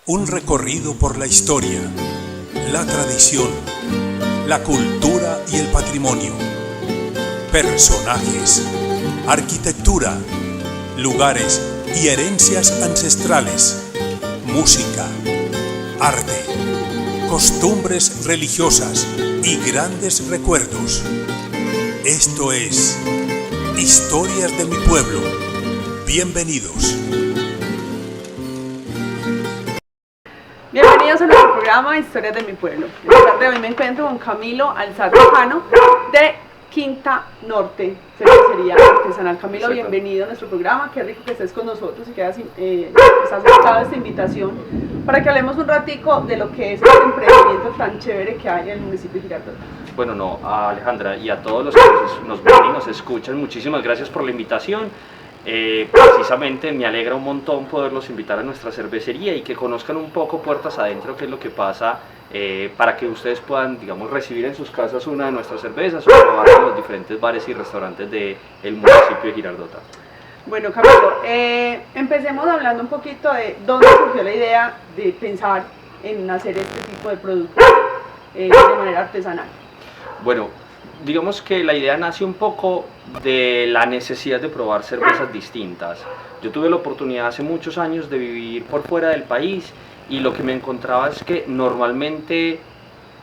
Un recorrido por la historia, la tradición, la cultura y el patrimonio. Personajes, arquitectura, lugares y herencias ancestrales. Música, arte, costumbres religiosas y grandes recuerdos. Esto es Historias de mi pueblo. Bienvenidos. Bienvenidos a nuestro programa Historias de mi pueblo. Esta tarde hoy me encuentro con Camilo Alzate-Jano de Quinta Norte, cervecería artesanal. Camilo, bienvenido a nuestro programa. Qué rico que estés con nosotros y que has aceptado esta invitación para que hablemos un ratico de lo que es este emprendimiento tan chévere que hay en el municipio de Girardota. Bueno, no, a Alejandra y a todos los que nos ven y nos escuchan, muchísimas gracias por la invitación. Precisamente me alegra un montón poderlos invitar a nuestra cervecería y que conozcan un poco puertas adentro qué es lo que pasa, para que ustedes puedan, digamos, recibir en sus casas una de nuestras cervezas o probar en los diferentes bares y restaurantes del municipio de Girardota. Bueno, Camilo, empecemos hablando un poquito de dónde surgió la idea de pensar en hacer este tipo de productos de manera artesanal. Bueno, digamos que la idea nace un poco de la necesidad de probar cervezas distintas. Yo tuve la oportunidad hace muchos años de vivir por fuera del país y lo que me encontraba es que normalmente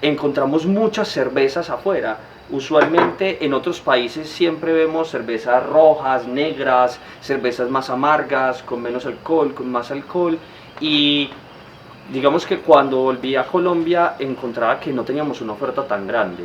encontramos muchas cervezas afuera. Usualmente en otros países siempre vemos cervezas rojas, negras, cervezas más amargas, con menos alcohol, con más alcohol, y digamos que cuando volví a Colombia encontraba que no teníamos una oferta tan grande.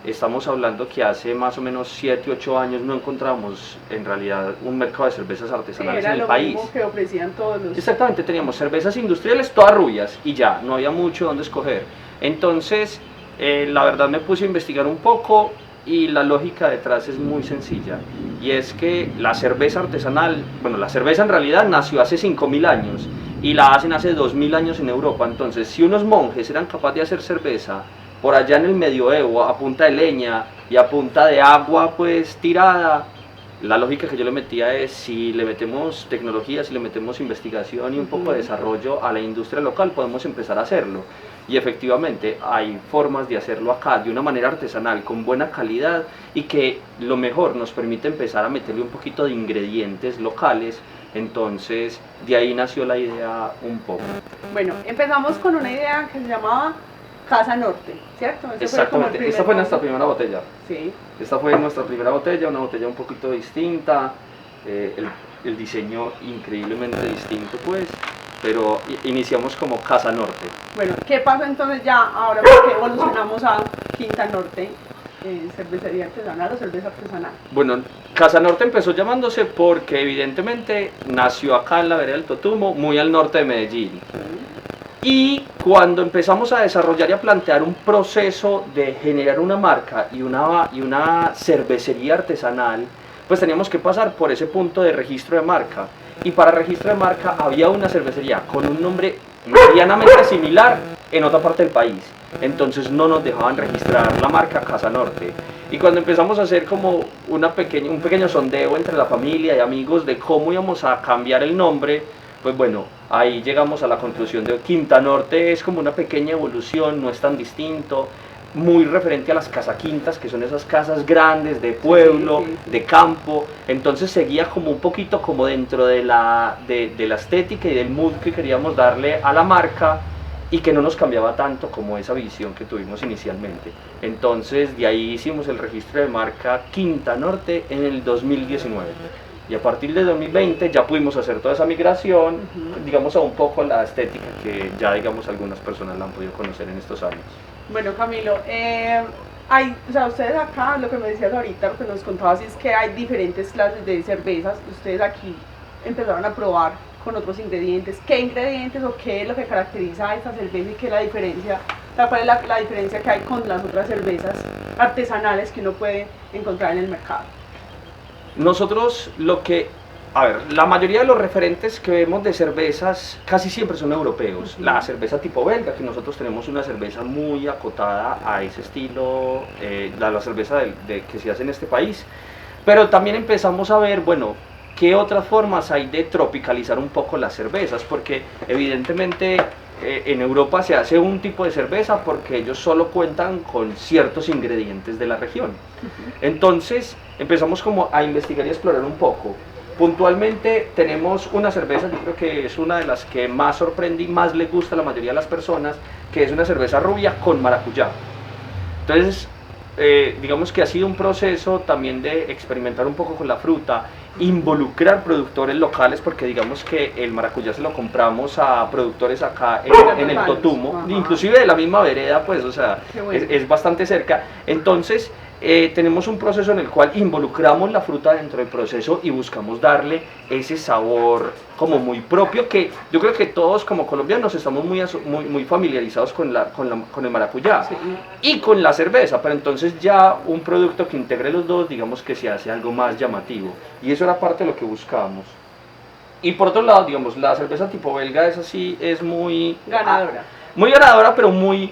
Estamos hablando que hace más o menos 7 u 8 años no encontramos en realidad un mercado de cervezas artesanales en el país. Era lo mismo que ofrecían todos los... Exactamente, teníamos cervezas industriales todas rubias y ya, no había mucho donde escoger. Entonces, la verdad me puse a investigar un poco y la lógica detrás es muy sencilla. Y es que la cerveza artesanal, bueno, la cerveza en realidad nació hace 5000 años y la hacen hace 2000 años en Europa. Entonces, si unos monjes eran capaces de hacer cerveza por allá en el medioevo, a punta de leña y a punta de agua pues tirada, la lógica que yo le metía es, si le metemos tecnología, si le metemos investigación y un poco de desarrollo a la industria local, podemos empezar a hacerlo. Y efectivamente hay formas de hacerlo acá de una manera artesanal, con buena calidad, y que lo mejor nos permite empezar a meterle un poquito de ingredientes locales. Entonces de ahí nació la idea un poco. Bueno, empezamos con una idea que se llamaba Casa Norte, ¿cierto? Exactamente, esta fue nuestra primera botella. Sí. Esta fue nuestra primera botella, una botella un poquito distinta, el diseño increíblemente distinto pues, pero iniciamos como Casa Norte. Bueno, ¿qué pasó entonces ya ahora porque evolucionamos a Quinta Norte, cervecería artesanal o cerveza artesanal? Bueno, Casa Norte empezó llamándose porque evidentemente nació acá en la vereda del Totumo, muy al norte de Medellín. Y cuando empezamos a desarrollar y a plantear un proceso de generar una marca y una cervecería artesanal, pues teníamos que pasar por ese punto de registro de marca. Y para registro de marca había una cervecería con un nombre medianamente similar en otra parte del país. Entonces no nos dejaban registrar la marca Casa Norte. Y cuando empezamos a hacer como un pequeño sondeo entre la familia y amigos de cómo íbamos a cambiar el nombre, pues bueno, ahí llegamos a la conclusión de Quinta Norte es como una pequeña evolución, no es tan distinto, muy referente a las casaquintas, que son esas casas grandes de pueblo, de campo. Entonces seguía como un poquito como dentro de la estética y del mood que queríamos darle a la marca, y que no nos cambiaba tanto como esa visión que tuvimos inicialmente. Entonces de ahí hicimos el registro de marca Quinta Norte en el 2019. Y a partir de 2020 ya pudimos hacer toda esa migración, digamos, a un poco la estética que ya, digamos, algunas personas la han podido conocer en estos años. Bueno, Camilo, ustedes acá, lo que me decías ahorita, lo que nos contabas es que hay diferentes clases de cervezas. Ustedes aquí empezaron a probar con otros ingredientes. ¿Qué ingredientes o qué es lo que caracteriza a esta cerveza y qué es la diferencia? ¿Cuál es la diferencia que hay con las otras cervezas artesanales que uno puede encontrar en el mercado? Nosotros la mayoría de los referentes que vemos de cervezas casi siempre son europeos. La cerveza tipo belga, que nosotros tenemos una cerveza muy acotada a ese estilo, la cerveza que se hace en este país. Pero también empezamos a ver, bueno, qué otras formas hay de tropicalizar un poco las cervezas, porque evidentemente en Europa se hace un tipo de cerveza porque ellos solo cuentan con ciertos ingredientes de la región. Entonces empezamos como a investigar y a explorar un poco. Puntualmente tenemos una cerveza, yo creo que es una de las que más sorprende y más le gusta a la mayoría de las personas, que es una cerveza rubia con maracuyá. Entonces, digamos que ha sido un proceso también de experimentar un poco con la fruta, involucrar productores locales, porque digamos que el maracuyá se lo compramos a productores acá en el Totumo, inclusive de la misma vereda, pues, o sea, bueno, es bastante cerca. Entonces, tenemos un proceso en el cual involucramos la fruta dentro del proceso y buscamos darle ese sabor como muy propio, que yo creo que todos como colombianos estamos muy familiarizados con el maracuyá, sí, y con la cerveza, pero entonces ya un producto que integre los dos, digamos que se hace algo más llamativo, y eso era parte de lo que buscábamos. Y por otro lado, digamos, la cerveza tipo belga es así, es muy ganadora, pero muy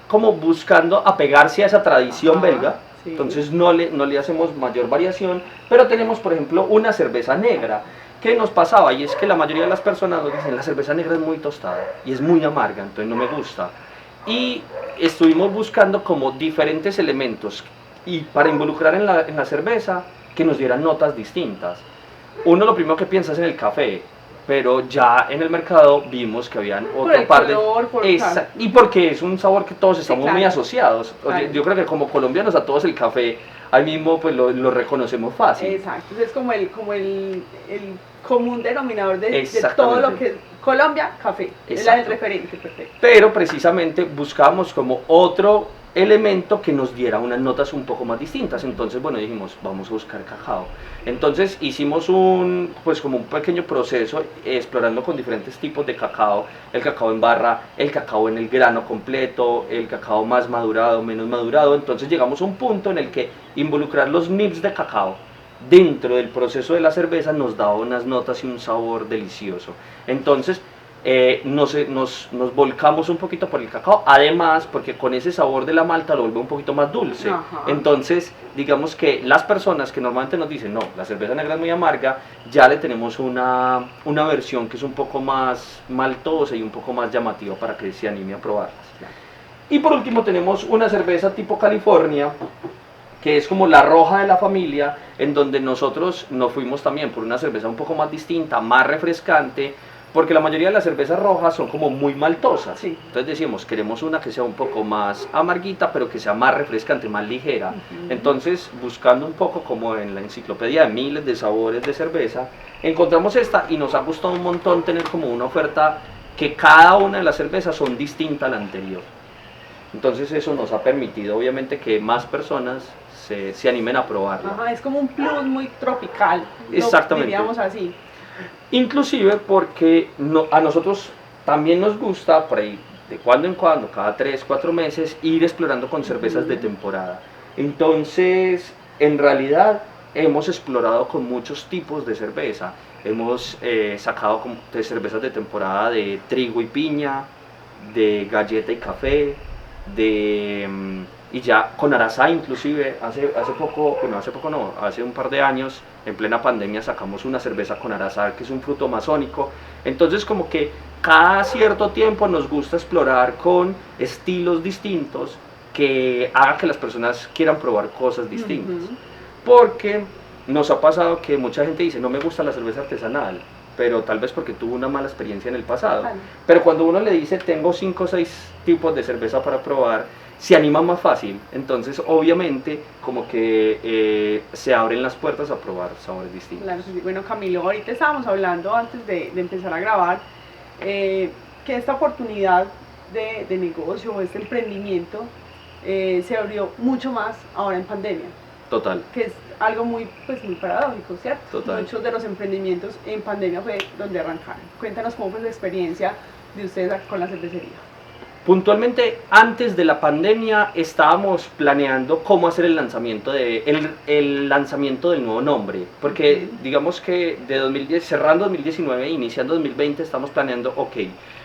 como buscando apegarse a esa tradición belga. Entonces no le hacemos mayor variación, pero tenemos por ejemplo una cerveza negra. ¿Qué nos pasaba? Y es que la mayoría de las personas nos dicen, la cerveza negra es muy tostada y es muy amarga, entonces no me gusta. Y estuvimos buscando como diferentes elementos y para involucrar en la cerveza que nos dieran notas distintas. Uno lo primero que piensa es en el café, pero ya en el mercado vimos que habían otro par de... y porque es un sabor que todos estamos muy asociados. Claro. Yo creo que como colombianos a todos el café, ahí mismo pues lo reconocemos fácil. Exacto, es como el común denominador de todo lo que es Colombia, café. Es el referente, perfecto. Pero precisamente buscábamos como otro elemento que nos diera unas notas un poco más distintas. Entonces, bueno, dijimos, vamos a buscar cacao. Entonces hicimos pues como un pequeño proceso explorando con diferentes tipos de cacao, el cacao en barra, el cacao en el grano completo, el cacao más madurado, menos madurado. Entonces llegamos a un punto en el que involucrar los nibs de cacao dentro del proceso de la cerveza nos daba unas notas y un sabor delicioso. Entonces nos volcamos un poquito por el cacao, además porque con ese sabor de la malta lo vuelve un poquito más dulce. Ajá. Entonces digamos que las personas que normalmente nos dicen no, la cerveza negra es muy amarga, ya le tenemos una versión que es un poco más maltosa y un poco más llamativa para que se anime a probarlas. Y por último tenemos una cerveza tipo California, que es como la roja de la familia, en donde nosotros nos fuimos también por una cerveza un poco más distinta, más refrescante, porque la mayoría de las cervezas rojas son como muy maltosas. Sí. Entonces decimos, queremos una que sea un poco más amarguita, pero que sea más refrescante, más ligera. Entonces, buscando un poco como en la enciclopedia de miles de sabores de cerveza, encontramos esta y nos ha gustado un montón tener como una oferta que cada una de las cervezas son distintas a la anterior. Entonces eso nos ha permitido obviamente que más personas se animen a probarla. Ajá, es como un plus muy tropical. Exactamente. Diríamos así. Inclusive porque a nosotros también nos gusta, por ahí de cuando en cuando, cada 3-4 meses, ir explorando con cervezas de temporada. Entonces, en realidad, hemos explorado con muchos tipos de cerveza. Hemos sacado de cervezas de temporada de trigo y piña, de galleta y café, y ya con Arazá inclusive, hace un par de años, en plena pandemia sacamos una cerveza con Arazá, que es un fruto amazónico. Entonces como que cada cierto tiempo nos gusta explorar con estilos distintos que hagan que las personas quieran probar cosas distintas. Porque nos ha pasado que mucha gente dice, no me gusta la cerveza artesanal, pero tal vez porque tuvo una mala experiencia en el pasado. Pero cuando uno le dice, tengo 5 o 6 tipos de cerveza para probar, se anima más fácil. Entonces, obviamente, como que se abren las puertas a probar sabores distintos. Claro, sí. Bueno, Camilo, ahorita estábamos hablando, antes de empezar a grabar, que esta oportunidad de negocio, este emprendimiento, se abrió mucho más ahora en pandemia. Total. Que es algo muy paradójico, ¿cierto? Total. Muchos de los emprendimientos en pandemia fue donde arrancaron. Cuéntanos cómo fue la experiencia de ustedes con la cervecería. Puntualmente, antes de la pandemia estábamos planeando cómo hacer el lanzamiento del nuevo nombre, porque digamos que cerrando 2019 e iniciando 2020 estamos planeando, ok,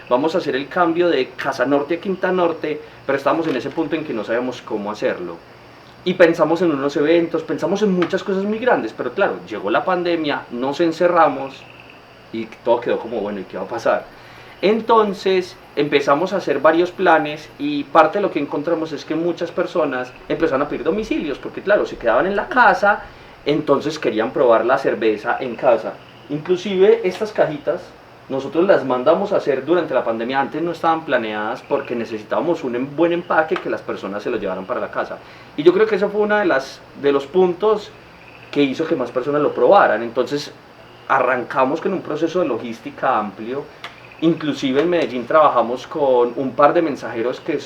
vamos a hacer el cambio de Casa Norte a Quinta Norte, pero estamos en ese punto en que no sabemos cómo hacerlo. Y pensamos en unos eventos, pensamos en muchas cosas muy grandes, pero claro, llegó la pandemia, nos encerramos y todo quedó como, bueno, ¿y qué va a pasar? Entonces empezamos a hacer varios planes y parte de lo que encontramos es que muchas personas empezaron a pedir domicilios porque claro, se quedaban en la casa, entonces querían probar la cerveza en casa. Inclusive estas cajitas nosotros las mandamos a hacer durante la pandemia, antes no estaban planeadas porque necesitábamos un buen empaque que las personas se lo llevaran para la casa. Y yo creo que eso fue uno de los puntos que hizo que más personas lo probaran. Entonces arrancamos con un proceso de logística amplio. Inclusive en Medellín trabajamos con un par de mensajeros que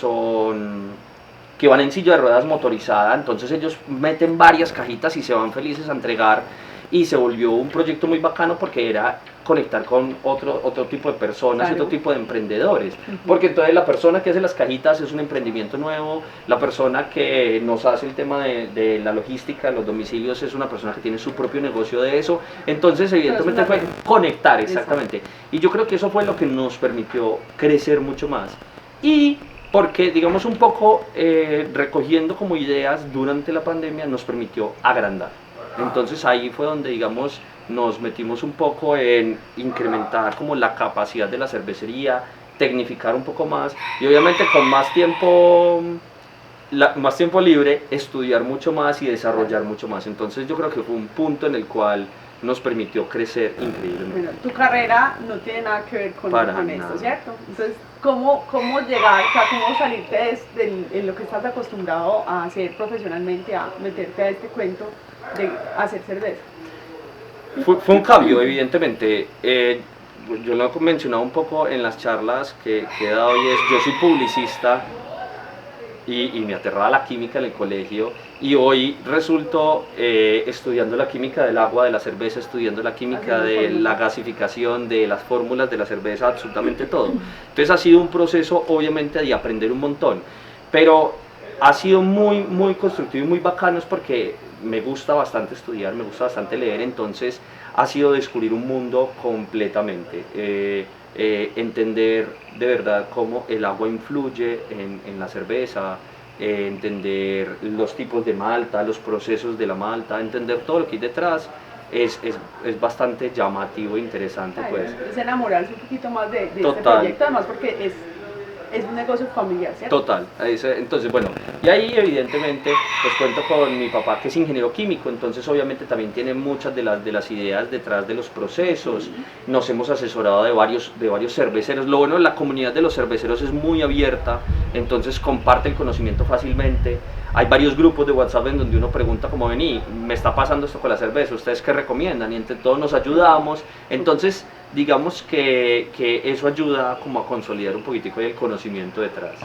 van en silla de ruedas motorizada, entonces ellos meten varias cajitas y se van felices a entregar, y se volvió un proyecto muy bacano porque era conectar con otro tipo de personas, claro, otro tipo de emprendedores, porque entonces la persona que hace las cajitas es un emprendimiento nuevo, la persona que nos hace el tema de la logística, los domicilios, es una persona que tiene su propio negocio de eso, entonces evidentemente fue conectar, exactamente, y yo creo que eso fue lo que nos permitió crecer mucho más, y porque digamos un poco recogiendo como ideas durante la pandemia nos permitió agrandar. Entonces ahí fue donde digamos nos metimos un poco en incrementar como la capacidad de la cervecería, tecnificar un poco más y obviamente con más tiempo libre estudiar mucho más y desarrollar mucho más. Entonces yo creo que fue un punto en el cual nos permitió crecer increíblemente. Bueno, tu carrera no tiene nada que ver con esto, ¿cierto? Entonces, ¿cómo llegar, o sea, cómo salirte en lo que estás acostumbrado a hacer profesionalmente, a meterte a este cuento de hacer cerveza? Fue un cambio, evidentemente. Yo lo he mencionado un poco en las charlas que he dado y es, yo soy publicista y me aterraba la química en el colegio y hoy resulto estudiando la química del agua, de la cerveza, estudiando la química de la gasificación, de las fórmulas de la cerveza, absolutamente todo. Entonces ha sido un proceso obviamente de aprender un montón, pero ha sido muy constructivo y muy bacano porque me gusta bastante estudiar, me gusta bastante leer, entonces ha sido descubrir un mundo completamente. Entender de verdad cómo el agua influye en la cerveza, entender los tipos de malta, los procesos de la malta, entender todo lo que hay detrás, es bastante llamativo e interesante. Pues. Es enamorarse un poquito más de este proyecto, además porque es un negocio familiar, ¿cierto? Total, entonces bueno, y ahí evidentemente pues cuento con mi papá que es ingeniero químico, entonces obviamente también tiene muchas de las ideas detrás de los procesos, nos hemos asesorado de varios cerveceros, lo bueno, la comunidad de los cerveceros es muy abierta, entonces comparte el conocimiento fácilmente, hay varios grupos de WhatsApp en donde uno pregunta como vení, me está pasando esto con la cerveza, ¿ustedes qué recomiendan? Y entre todos nos ayudamos, entonces digamos que eso ayuda como a consolidar un poquitico el conocimiento detrás.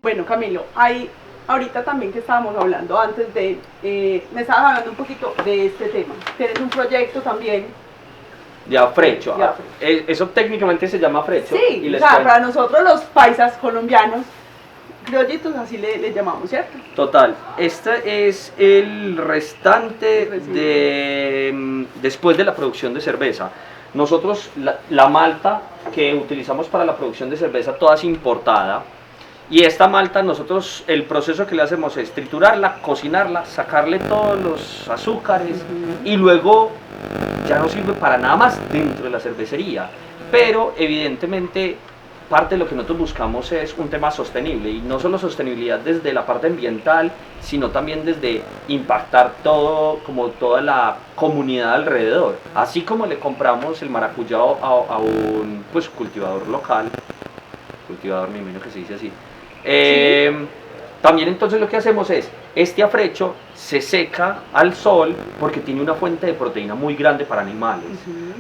Bueno, Camilo, ahorita también que estábamos hablando antes me estabas hablando un poquito de este tema. Tienes un proyecto también. De afrecho. Eso técnicamente se llama afrecho. Sí, o sea, para nosotros los paisas colombianos, criollitos así le llamamos, ¿cierto? Total. Este es el restante después de la producción de cerveza. Nosotros, la malta que utilizamos para la producción de cerveza, toda es importada. Y esta malta, nosotros el proceso que le hacemos es triturarla, cocinarla, sacarle todos los azúcares y luego ya no sirve para nada más dentro de la cervecería. Pero evidentemente parte de lo que nosotros buscamos es un tema sostenible y no solo sostenibilidad desde la parte ambiental, sino también desde impactar toda la comunidad alrededor. Así como le compramos el maracuyá a un cultivador local, cultivador, me imagino que se dice así. También entonces lo que hacemos es, este afrecho se seca al sol porque tiene una fuente de proteína muy grande para animales.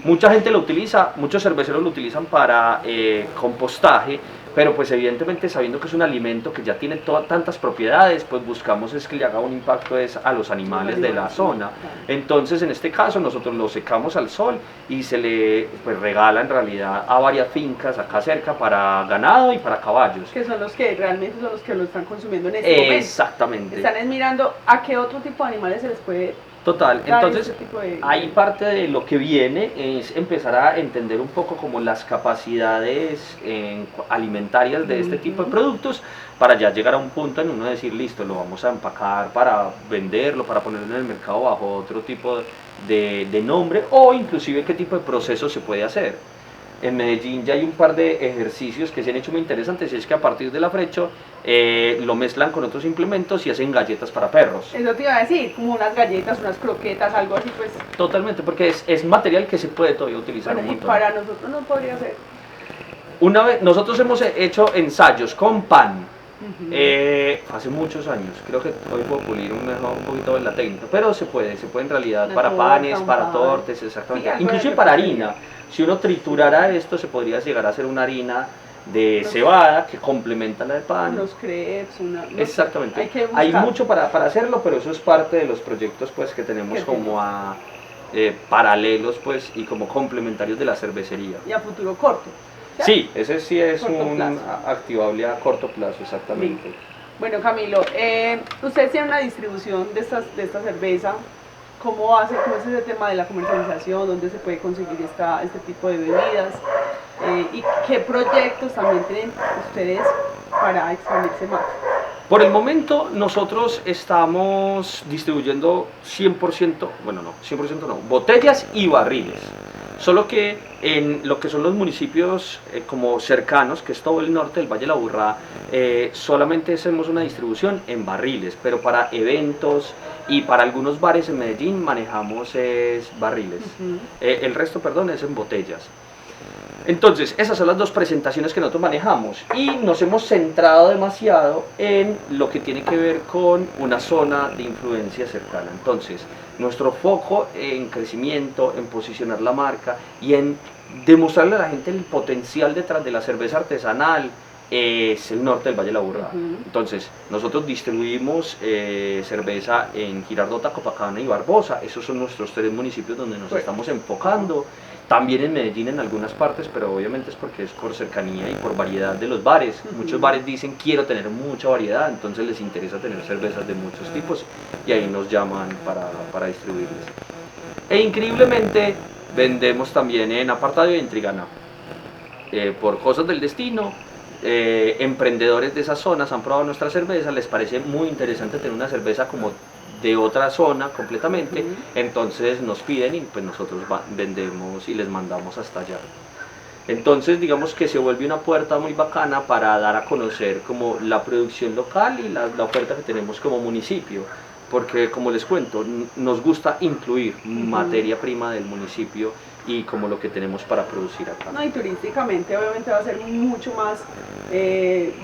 Mucha gente lo utiliza, muchos cerveceros lo utilizan para compostaje, pero pues evidentemente sabiendo que es un alimento que ya tiene tantas propiedades, pues buscamos es que le haga un impacto a los animales de la zona. Entonces en este caso nosotros lo secamos al sol y se le regala en realidad a varias fincas acá cerca para ganado y para caballos. Que son los que realmente son los que lo están consumiendo en este momento. Exactamente. Están mirando a qué otro tipo de animales se les puede Total, dar entonces ese tipo de... ahí parte de lo que viene es empezar a entender un poco como las capacidades alimentarias de este tipo de productos para ya llegar a un punto en uno decir, listo, lo vamos a empacar para venderlo, para ponerlo en el mercado bajo otro tipo de nombre, o inclusive qué tipo de proceso se puede hacer. En Medellín ya hay un par de ejercicios que se han hecho muy interesantes, y es que a partir del afrecho lo mezclan con otros implementos y hacen galletas para perros. Eso te iba a decir, como unas galletas, unas croquetas, algo así, pues. Totalmente, porque es material que se puede todavía utilizar Bueno, un y montón. para nosotros no podría ser. Una vez, nosotros hemos hecho ensayos con pan, hace muchos años. Creo que hoy puedo pulir un poquito en la técnica, pero se puede en realidad Una para torta, panes, un para pan. tortes, exactamente. Sí, algo Inclusive de para repostería. harina. Si uno triturara esto, se podría llegar a hacer una harina de Unos- cebada que complementa la de pan. Unos crepes, Exactamente. Hay que Hay buscar. mucho para hacerlo, pero eso es parte de los proyectos pues que tenemos Que como paralelos pues y como complementarios de la cervecería. Y a futuro corto. ¿cierto? Sí, ese sí es Corto un plazo. activable a corto plazo, exactamente. Listo. Bueno, Camilo, ustedes tienen una distribución de esta cerveza. ¿Cómo es ese tema de la comercialización? ¿Dónde se puede conseguir este tipo de bebidas? ¿Y qué proyectos también tienen ustedes para expandirse más? Por el momento nosotros estamos distribuyendo 100%, bueno no, 100% no, botellas y barriles. Solo que en lo que son los municipios como cercanos, que es todo el norte del Valle de la Aburrá, solamente hacemos una distribución en barriles, pero para eventos y para algunos bares en Medellín manejamos barriles. El resto, perdón, es en botellas. Entonces, esas son las dos presentaciones que nosotros manejamos y nos hemos centrado demasiado en lo que tiene que ver con una zona de influencia cercana. Entonces, nuestro foco en crecimiento, en posicionar la marca y en demostrarle a la gente el potencial detrás de la cerveza artesanal es el norte del Valle de la Aburrá. Entonces, nosotros distribuimos cerveza en Girardota, Copacabana y Barbosa. Esos son nuestros 3 municipios donde nos estamos enfocando. También en Medellín en algunas partes, pero obviamente es porque es por cercanía y por variedad de los bares. Muchos bares dicen quiero tener mucha variedad, entonces les interesa tener cervezas de muchos tipos y ahí nos llaman para distribuirles. E increíblemente vendemos también en Apartado y en Trigana. Por cosas del destino, emprendedores de esas zonas han probado nuestra cerveza, les parece muy interesante tener una cerveza como de otra zona completamente, entonces nos piden y pues nosotros vendemos y les mandamos hasta allá. Entonces digamos que se vuelve una puerta muy bacana para dar a conocer como la producción local y la oferta que tenemos como municipio, porque como les cuento, nos gusta incluir materia prima del municipio y como lo que tenemos para producir acá. No, y turísticamente obviamente va a ser mucho más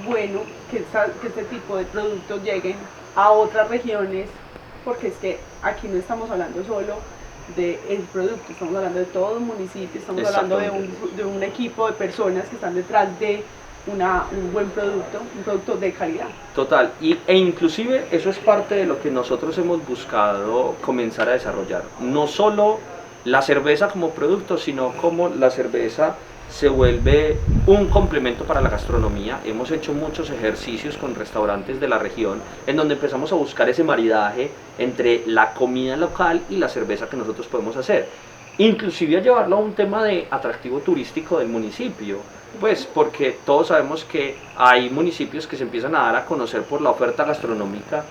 bueno que este tipo de productos lleguen a otras regiones, porque es que aquí no estamos hablando solo del producto, estamos hablando de todo un municipio, estamos hablando de un equipo de personas que están detrás de un buen producto, un producto de calidad. Total, e inclusive eso es parte de lo que nosotros hemos buscado comenzar a desarrollar, no solo la cerveza como producto, sino como la cerveza se vuelve un complemento para la gastronomía. Hemos hecho muchos ejercicios con restaurantes de la región en donde empezamos a buscar ese maridaje entre la comida local y la cerveza que nosotros podemos hacer, inclusive a llevarlo a un tema de atractivo turístico del municipio, pues porque todos sabemos que hay municipios que se empiezan a dar a conocer por la oferta gastronómica.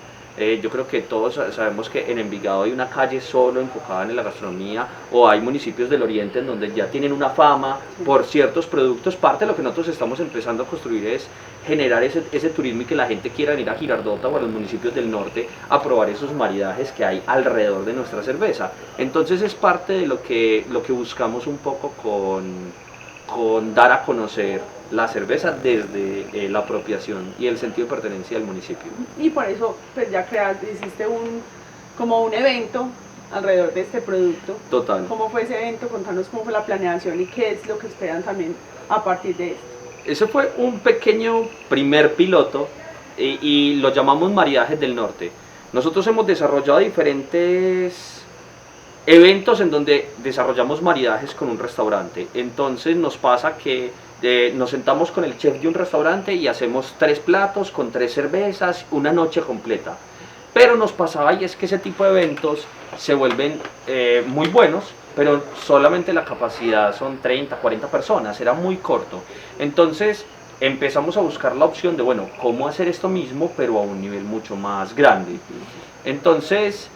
Yo creo que todos sabemos que en Envigado hay una calle solo enfocada en la gastronomía, o hay municipios del oriente en donde ya tienen una fama por ciertos productos. Parte de lo que nosotros estamos empezando a construir es generar ese turismo y que la gente quiera venir a Girardota o a los municipios del norte a probar esos maridajes que hay alrededor de nuestra cerveza. Entonces es parte de lo que buscamos un poco con dar a conocer la cerveza desde la apropiación y el sentido de pertenencia del municipio. Y por eso pues ya hiciste como un evento alrededor de este producto. Total. ¿Cómo fue ese evento? Contanos cómo fue la planeación y qué es lo que esperan también a partir de esto. Ese fue un pequeño primer piloto y lo llamamos Maridajes del Norte. Nosotros hemos desarrollado diferentes eventos en donde desarrollamos maridajes con un restaurante. Entonces nos pasa que nos sentamos con el chef de un restaurante y hacemos 3 platos con 3 cervezas, una noche completa. Pero nos pasaba y es que ese tipo de eventos se vuelven muy buenos, pero solamente la capacidad son 30, 40 personas, era muy corto. Entonces empezamos a buscar la opción de, bueno, ¿cómo hacer esto mismo, pero a un nivel mucho más grande? Entonces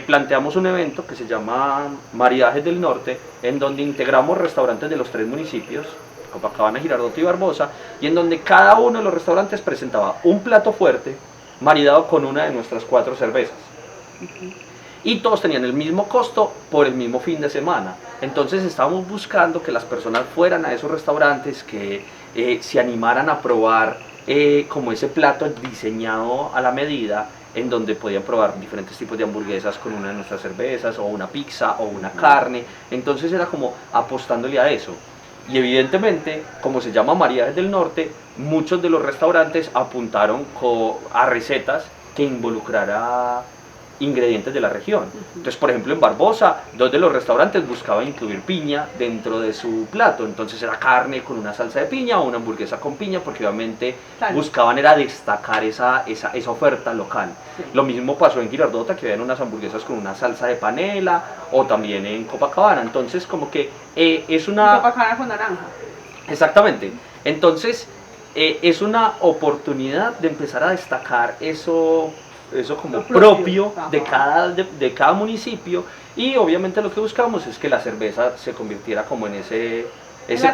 planteamos un evento que se llama Maridajes del Norte, en donde integramos restaurantes de los 3 municipios, Copacabana, Girardot y Barbosa, y en donde cada uno de los restaurantes presentaba un plato fuerte maridado con una de nuestras 4 cervezas. Y todos tenían el mismo costo por el mismo fin de semana. Entonces estábamos buscando que las personas fueran a esos restaurantes, que se animaran a probar como ese plato diseñado a la medida, en donde podían probar diferentes tipos de hamburguesas con una de nuestras cervezas, o una pizza, o una carne. Entonces era como apostándole a eso. Y evidentemente, como se llama Maridajes del Norte, muchos de los restaurantes apuntaron a recetas que involucrara ingredientes de la región. Entonces, por ejemplo, en Barbosa, 2 de los restaurantes buscaban incluir piña dentro de su plato. Entonces era carne con una salsa de piña o una hamburguesa con piña, porque obviamente buscaban era destacar esa oferta local. Sí. Lo mismo pasó en Girardota, que habían unas hamburguesas con una salsa de panela, o también en Copacabana. Entonces, como que es una... Copacabana con naranja. Exactamente. Entonces, es una oportunidad de empezar a destacar eso como propio de cada municipio, y obviamente lo que buscamos es que la cerveza se convirtiera como en ese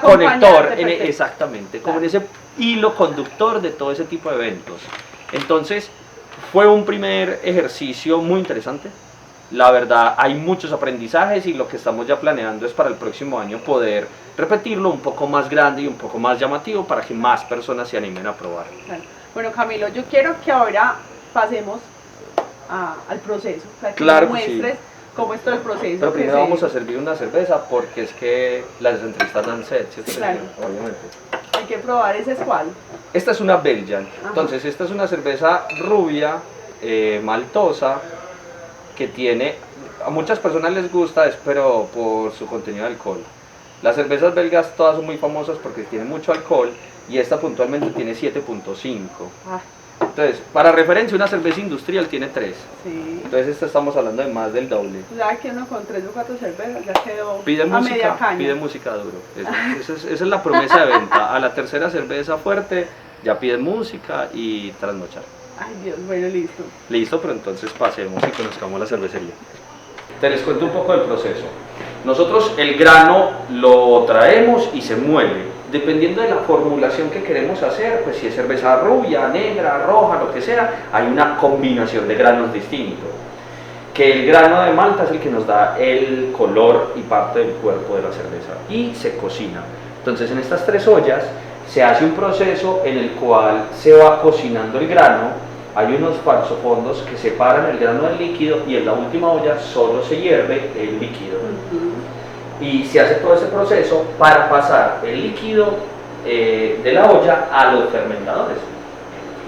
conector, exactamente, como en ese hilo conductor de todo ese tipo de eventos. Entonces fue un primer ejercicio muy interesante. La verdad, hay muchos aprendizajes, y lo que estamos ya planeando es para el próximo año poder repetirlo un poco más grande y un poco más llamativo, para que más personas se animen a probar. Bueno, Camilo, yo quiero que ahora pasemos al proceso, o sea, que claro, nos muestres cómo es todo el proceso. Pero primero vamos a servir una cerveza, porque es que las entrevistas dan sed, ¿sí? Claro. Obviamente. Hay que probar, ¿ese es cuál? Esta es una Belgian. Ajá. Entonces esta es una cerveza rubia, maltosa, que tiene, a muchas personas les gusta, pero por su contenido de alcohol. Las cervezas belgas todas son muy famosas porque tienen mucho alcohol, y esta puntualmente tiene 7.5. Entonces, para referencia, una cerveza industrial tiene 3. Sí. Entonces, esta estamos hablando de más del doble. Ya que uno con 3 o 4 cervezas ya quedó media caña. Pide música duro. Esa es la promesa de venta. A la tercera cerveza fuerte, ya piden música y trasnochar. Ay Dios, bueno, listo. Listo, pero entonces pasemos y conozcamos la cervecería. Te les cuento un poco del proceso. Nosotros el grano lo traemos y se muele. Dependiendo de la formulación que queremos hacer, pues si es cerveza rubia, negra, roja, lo que sea, hay una combinación de granos distintos. Que el grano de malta es el que nos da el color y parte del cuerpo de la cerveza, y se cocina. Entonces en estas 3 ollas se hace un proceso en el cual se va cocinando el grano. Hay unos falsofondos que separan el grano del líquido, y en la última olla solo se hierve el líquido. Y se hace todo ese proceso para pasar el líquido de la olla a los fermentadores.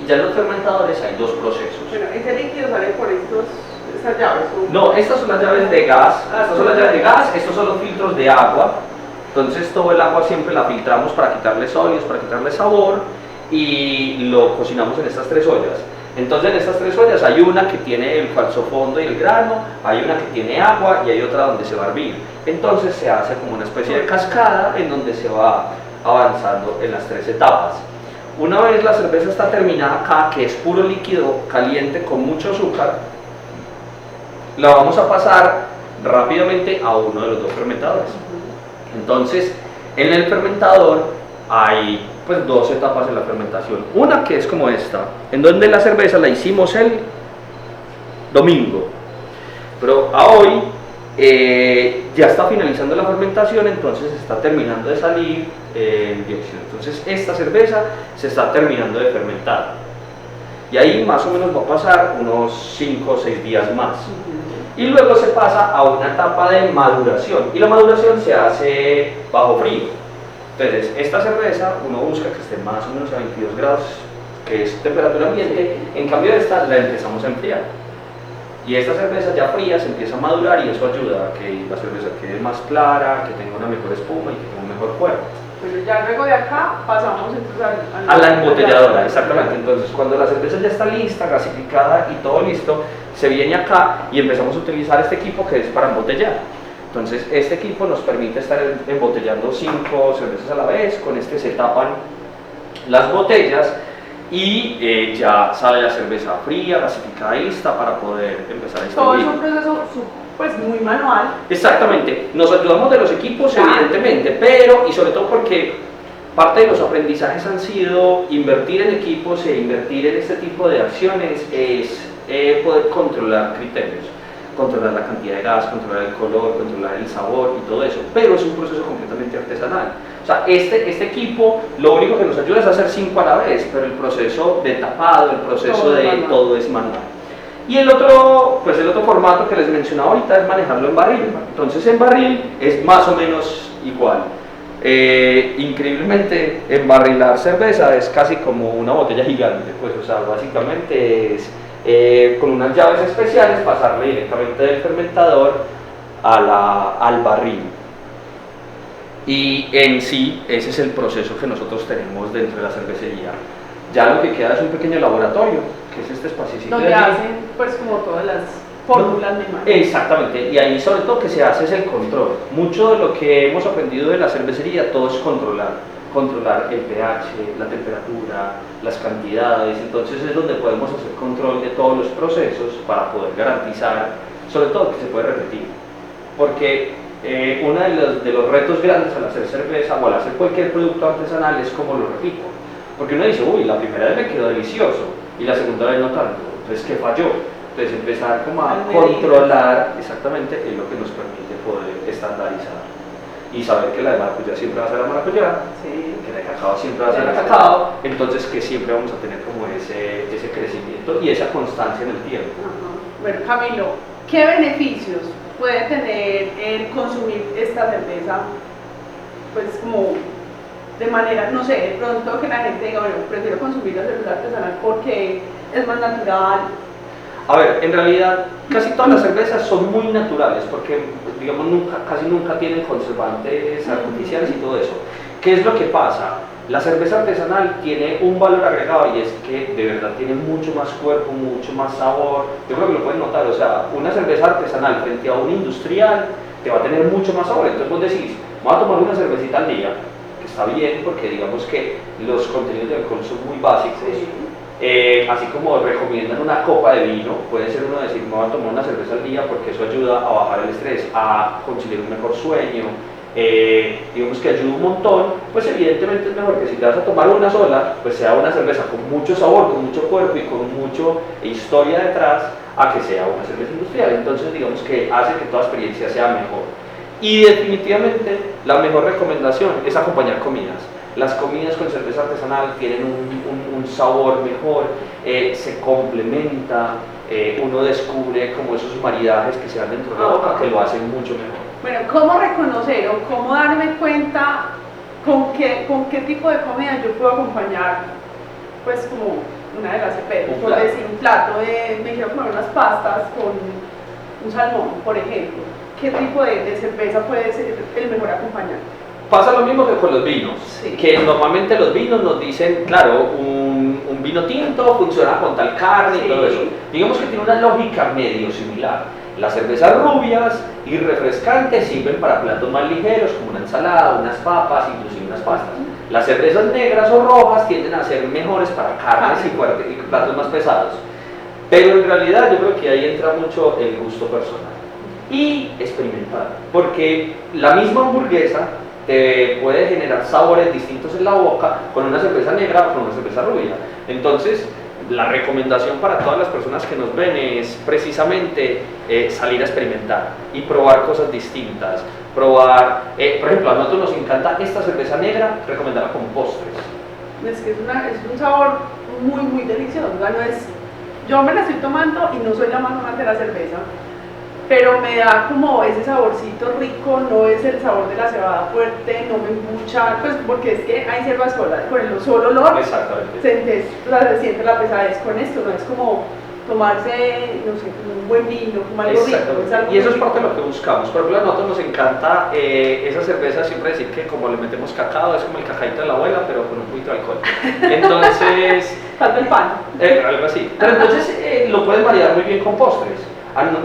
Y ya en los fermentadores hay 2 procesos. Bueno, ese líquido sale por estas llaves. No, estas son las llaves de gas. Estas son las llaves de gas, estos son los filtros de agua. Entonces todo el agua siempre la filtramos para quitarle sólidos, para quitarle sabor, y lo cocinamos en estas 3 ollas. Entonces en estas 3 ollas hay una que tiene el falso fondo y el grano, hay una que tiene agua, y hay otra donde se va a hervir. Entonces se hace como una especie de cascada en donde se va avanzando en las 3 etapas. Una vez la cerveza está terminada acá, que es puro líquido caliente con mucho azúcar, la vamos a pasar rápidamente a uno de los 2 fermentadores. Entonces en el fermentador hay pues 2 etapas en la fermentación. Una que es como esta, en donde la cerveza la hicimos el domingo, pero a hoy ya está finalizando la fermentación, entonces está terminando de salir el dióxido. Entonces esta cerveza se está terminando de fermentar, y ahí más o menos va a pasar unos 5 o 6 días más. Y luego se pasa a una etapa de maduración, y la maduración se hace bajo frío. Entonces, esta cerveza uno busca que esté más o menos a 22 grados, que es temperatura ambiente. En cambio, esta la empezamos a enfriar. Y esta cerveza ya fría se empieza a madurar, y eso ayuda a que la cerveza quede más clara, que tenga una mejor espuma y que tenga un mejor cuerpo. Pero ya luego de acá pasamos entonces a la embotelladora, exactamente. Entonces, cuando la cerveza ya está lista, gasificada y todo listo, se viene acá y empezamos a utilizar este equipo que es para embotellar. Entonces, este equipo nos permite estar embotellando 5 cervezas a la vez. Con este se tapan las botellas y ya sale la cerveza fría, gasificada y lista para poder empezar a distribuir. Todo es un proceso pues muy manual. Exactamente, nos ayudamos de los equipos evidentemente, pero y sobre todo porque parte de los aprendizajes han sido invertir en equipos e invertir en este tipo de acciones es poder controlar criterios, controlar la cantidad de gas, controlar el color, controlar el sabor y todo eso, pero es un proceso completamente artesanal. O sea, este equipo lo único que nos ayuda es a hacer 5 a la vez, pero el proceso de tapado, el proceso de todo es manual. Y el otro formato que les mencionaba ahorita es manejarlo en barril. Entonces en barril es más o menos igual. Increíblemente, embarrilar cerveza es casi como una botella gigante, pues, o sea, básicamente es con unas llaves especiales pasarle directamente del fermentador al barril. Y en sí, ese es el proceso que nosotros tenemos dentro de la cervecería. Ya lo que queda es un pequeño laboratorio, que es este espacito. Donde hacen pues como todas las fórmulas de imagen. Exactamente, y ahí sobre todo que se hace es el control. Mucho de lo que hemos aprendido de la cervecería, todo es controlar el pH, la temperatura, las cantidades. Entonces es donde podemos hacer control de todos los procesos para poder garantizar, sobre todo que se puede repetir. Porque uno de los retos grandes al hacer cerveza o al hacer cualquier producto artesanal es cómo lo repito. Porque uno dice, uy, la primera vez me quedó delicioso y la segunda vez no tanto, entonces ¿qué falló? Entonces empezar como a controlar exactamente es lo que nos permite poder estandarizar y saber que la de maracuyá siempre va a ser la maracuyá, Sí. que la de cacao siempre va a ser la cacao, entonces que siempre vamos a tener como ese crecimiento y esa constancia en el tiempo. Ajá. Bueno, Camilo, ¿qué beneficios puede tener el consumir esta cerveza? Pues como de manera, no sé, de pronto que la gente diga, bueno, prefiero consumir la cerveza artesanal porque es más natural. A ver, en realidad casi todas las cervezas son muy naturales porque, digamos, casi nunca tienen conservantes artificiales y todo eso. ¿Qué es lo que pasa? La cerveza artesanal tiene un valor agregado y es que de verdad tiene mucho más cuerpo, mucho más sabor. Yo creo que lo pueden notar, o sea, una cerveza artesanal frente a una industrial te va a tener mucho más sabor. Entonces vos decís, voy a tomar una cervecita al día, está bien porque digamos que los contenidos de alcohol son muy básicos, así como recomiendan una copa de vino, puede ser uno decir, me voy a tomar una cerveza al día porque eso ayuda a bajar el estrés, a conseguir un mejor sueño, digamos que ayuda un montón. Pues evidentemente es mejor que si te vas a tomar una sola, pues sea una cerveza con mucho sabor, con mucho cuerpo y con mucha historia detrás, a que sea una cerveza industrial. Entonces digamos que hace que toda experiencia sea mejor. Y definitivamente la mejor recomendación es acompañar comidas. Las comidas con cerveza artesanal tienen un sabor mejor, se complementa, uno descubre como esos maridajes que se dan dentro de la boca que lo hacen mucho mejor. Bueno, ¿cómo reconocer o cómo darme cuenta con qué tipo de comida yo puedo acompañar? Pues como una de las cervezas, por decir un plato me quiero comer unas pastas con un salmón, por ejemplo. ¿Qué tipo de cerveza puede ser el mejor acompañante? Pasa lo mismo que con los vinos, Sí. que normalmente los vinos nos dicen, claro, un vino tinto funciona con tal carne y todo eso. Digamos que tiene una lógica medio similar. Las cervezas rubias y refrescantes sirven para platos más ligeros, como una ensalada, unas papas, inclusive unas pastas. Las cervezas negras o rojas tienden a ser mejores para carnes y platos más pesados. Pero en realidad yo creo que ahí entra mucho el gusto personal y experimentar, porque la misma hamburguesa te puede generar sabores distintos en la boca con una cerveza negra o con una cerveza rubia. Entonces, la recomendación para todas las personas que nos ven es precisamente salir a experimentar y probar cosas distintas. Probar, por ejemplo, a nosotros nos encanta esta cerveza negra, recomendarla con postres. Es que es un sabor muy, muy delicioso. O sea, yo me la estoy tomando y no soy la más amante de la cerveza, pero me da como ese saborcito rico, no es el sabor de la cebada fuerte, no me embucha, pues porque es que hay cerveza sola, con el solo olor Exactamente. se siente la pesadez. Con esto no es como tomarse, no sé, como un buen vino, como algo rico. Y eso es parte de lo que buscamos. Por ejemplo, a nosotros nos encanta esa cerveza, siempre decir que como le metemos cacao, es como el cacaíto de la abuela, pero con un poquito de alcohol. Entonces... falta el pan. Algo así. Pero entonces lo puedes maridar muy bien con postres.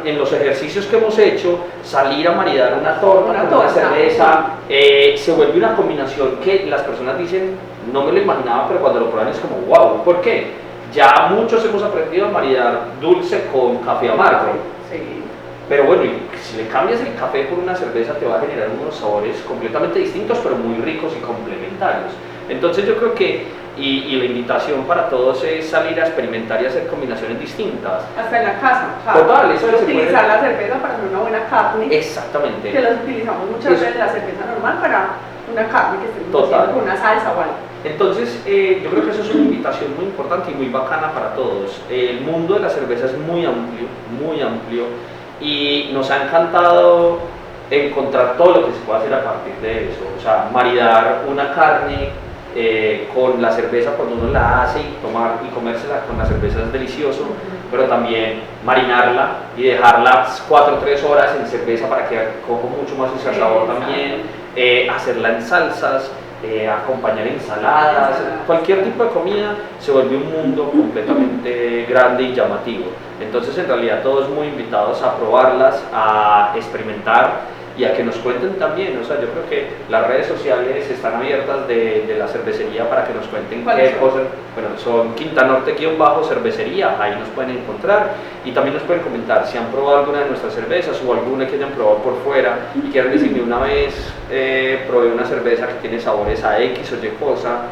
En los ejercicios que hemos hecho, salir a maridar una torta con una cerveza, se vuelve una combinación que las personas dicen, no me lo imaginaba, pero cuando lo prueban es como, wow, ¿por qué? Ya muchos hemos aprendido a maridar dulce con café amargo. Sí. Pero bueno, si le cambias el café por una cerveza te va a generar unos sabores completamente distintos, pero muy ricos y complementarios. Entonces yo creo que, y la invitación para todos es salir a experimentar y hacer combinaciones distintas. Hasta en la casa. Total, eso es utilizar la cerveza para hacer una buena carne. Exactamente. Que las utilizamos muchas veces la cerveza normal para una carne que estemos haciendo con una salsa o algo. Entonces, yo creo que eso es una invitación muy importante y muy bacana para todos. El mundo de la cerveza es muy amplio y nos ha encantado encontrar todo lo que se puede hacer a partir de eso. O sea, maridar una carne con la cerveza cuando uno la hace y comérsela con la cerveza es delicioso, pero también marinarla y dejarla 4 o 3 horas en cerveza para que coja mucho más ese sabor también, hacerla en salsas, acompañar ensaladas, cualquier tipo de comida se vuelve un mundo completamente grande y llamativo. Entonces en realidad todos muy invitados a probarlas, a experimentar y a que nos cuenten también. O sea, yo creo que las redes sociales están abiertas de la cervecería para que nos cuenten qué cosas. Bueno, son Quinta Norte-cervecería, ahí nos pueden encontrar y también nos pueden comentar si han probado alguna de nuestras cervezas o alguna que hayan probado por fuera y quieran decirme una vez probé una cerveza que tiene sabores a X o Y cosa.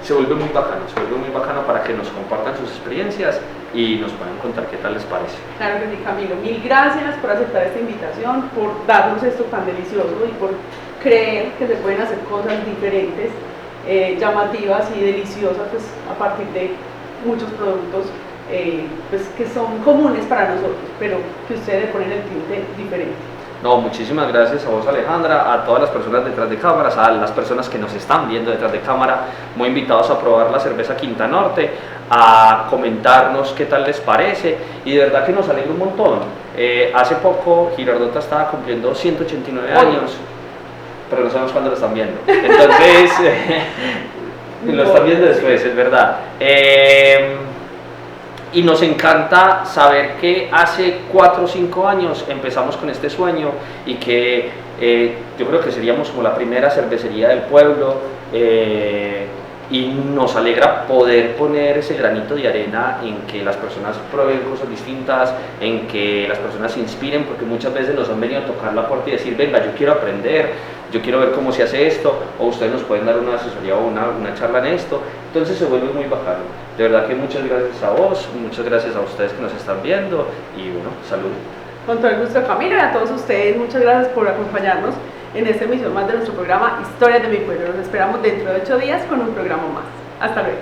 Se vuelve muy bacano para que nos compartan sus experiencias y nos puedan contar qué tal les parece. Claro que sí, Camilo. Mil gracias por aceptar esta invitación, por darnos esto tan delicioso y por creer que se pueden hacer cosas diferentes, llamativas y deliciosas, pues, a partir de muchos productos pues, que son comunes para nosotros, pero que ustedes le ponen el tinte diferente. No, muchísimas gracias a vos, Alejandra, a todas las personas detrás de cámaras, a las personas que nos están viendo detrás de cámara, muy invitados a probar la cerveza Quinta Norte, a comentarnos qué tal les parece y de verdad que nos alegra un montón. Hace poco Girardota estaba cumpliendo 189 años, pero no sabemos cuándo lo están viendo, entonces lo están viendo después, es verdad. Y nos encanta saber que hace 4 o 5 años empezamos con este sueño y que yo creo que seríamos como la primera cervecería del pueblo y nos alegra poder poner ese granito de arena en que las personas prueben cosas distintas, en que las personas se inspiren, porque muchas veces nos han venido a tocar la puerta y decir, venga, yo quiero aprender, yo quiero ver cómo se hace esto, o ustedes nos pueden dar una asesoría o una charla en esto. Entonces se vuelve muy bacano. De verdad que muchas gracias a vos, muchas gracias a ustedes que nos están viendo y bueno, salud. Con todo el gusto, Camilo, y a todos ustedes, muchas gracias por acompañarnos en esta emisión más de nuestro programa Historias de mi Pueblo. Nos esperamos dentro de 8 días con un programa más. Hasta luego.